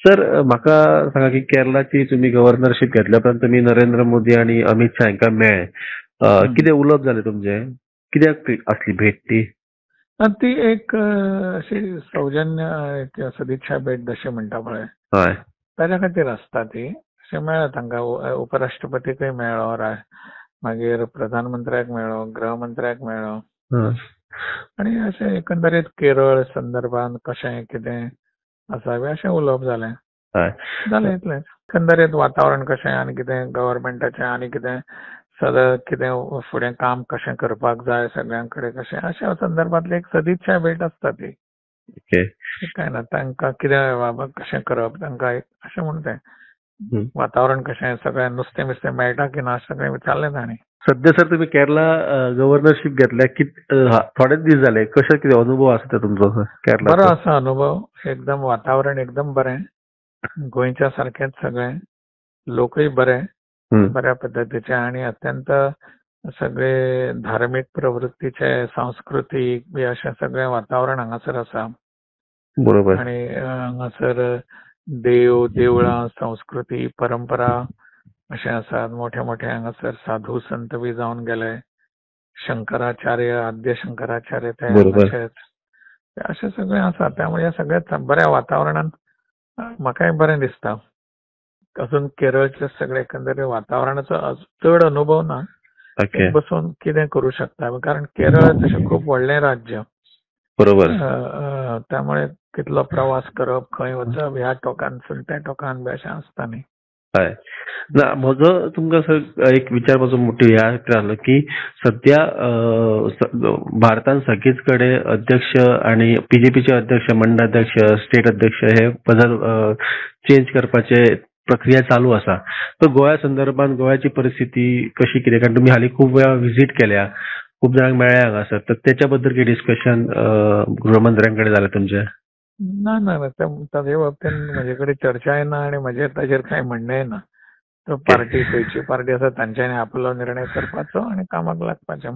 Sir म्हाका सांगा की केरळाची तुम्ही गव्हर्नरशीप घेतल्या उपरांत तुम्ही नरेंद्र मोदी आणि अमित शाह हांकां मेळ्ळे. कितें उलोवप जालें तुमचें? कित्याक असली भेट ती? ती एक अशी सौजन्य एक सदिच्छा भेट जशी म्हणटा पळय हय ताच्या खातीर आसता ती. अशें मेळ्ळें तांकां उपराष्ट्रपतीकय मेळ्ळो, मागीर प्रधानमंत्र्याक मेळ्ळो, गृहमंत्र्याक मेळ्ळो हं. आनी अशें एकंदरीत केरळ संदर्भात कशें कितें आसा बी अशें उलोवप जालें. हय जालें इतलेंच. एकंदरीत वातावरण कशें आनी कितें गव्हर्नमेंटाचें आनी कितें सगळं कितें फुडें काम कशें करपाक जाय सगळ्यां कडेन कशें अशा संदर्भातली एक सदिच्छा भेट आसता ती. ओके. काय ना तांकां कितें बाबा कशें करप तांकां एक अशें म्हणून तें हं. वातावरण कशें सगळें नुस्तें बिस्तें मेळटा की ना सगळें विचारलें तांणी. सध्या सर तुम्ही केरळा गव्हर्नरशीप घेतल्या थोडेच दीस जाले. कशें कितें अनुभव आसा ते तुमचो बरो केरळाचो? आसा अनुभव. एकदम वातावरण एकदम बरें. गोंयच्या सारकेंच सगळें. लोकय बरे, हं. बऱ्या पद्धतीचे आनी अत्यंत सगळे धार्मीक प्रवृत्तीचे सांस्कृतीक बी अशें सगळें वातावरण हांगासर आसा. बरोबर. आनी हांगासर देवळां, संस्कृती, परंपरा अशें आसात. मोठे मोठे हांगासर साधू संत बी जावन गेले. शंकराचार्य, आद्य शंकराचार्य ते बरोबर. हांगाचेच. अशें सगळें आसा. त्यामुळे ह्या सगळ्या बऱ्या वातावरणांत म्हाकाय बरें दिसता. अजून केरळचे सगळे एकंदरीत वातावरणाचो चड अनुभव ना. ओके. एक बसून कितें करू शकता कारण केरळ तशें खूप व्हडलें राज्य. बरोबर. त्यामुळे कितलो प्रवास करप, खंय वचप, ह्या टोकानसून त्या टोकान बी अशें आसता न्ही. हय. ना म्हजो तुमकां सर एक विचारपाचो मोठो ह्या आसलो की सध्या भारतान सगळीच कडेन अध्यक्ष आणि बीजेपीचे अध्यक्ष, मंडळाध्यक्ष, स्टेट अध्यक्ष हे बदल चेंज करपाचे प्रक्रिया चालू आसा. तर गोंया संदर्भात गोंयाची परिस्थिती कशी कितें कारण तुम्ही हालीं खूब वेळा व्हिजीट केल्या, खूब जाणांक मेळ्ळ्या हांगासर. तर त्याच्या बद्दल कितें डिस्कशन गृहमंत्र्यां कडेन जालें तुमचें? ना ना ना ताचे बाबतीन म्हजे कडेन चर्चाय ना आनी म्हजें ताचेर कांय म्हणणेय ना. तो पार्टी खंयची पार्टी आसा तांच्यांनी आपलो निर्णय करपाचो आनी कामाक लागपाचें.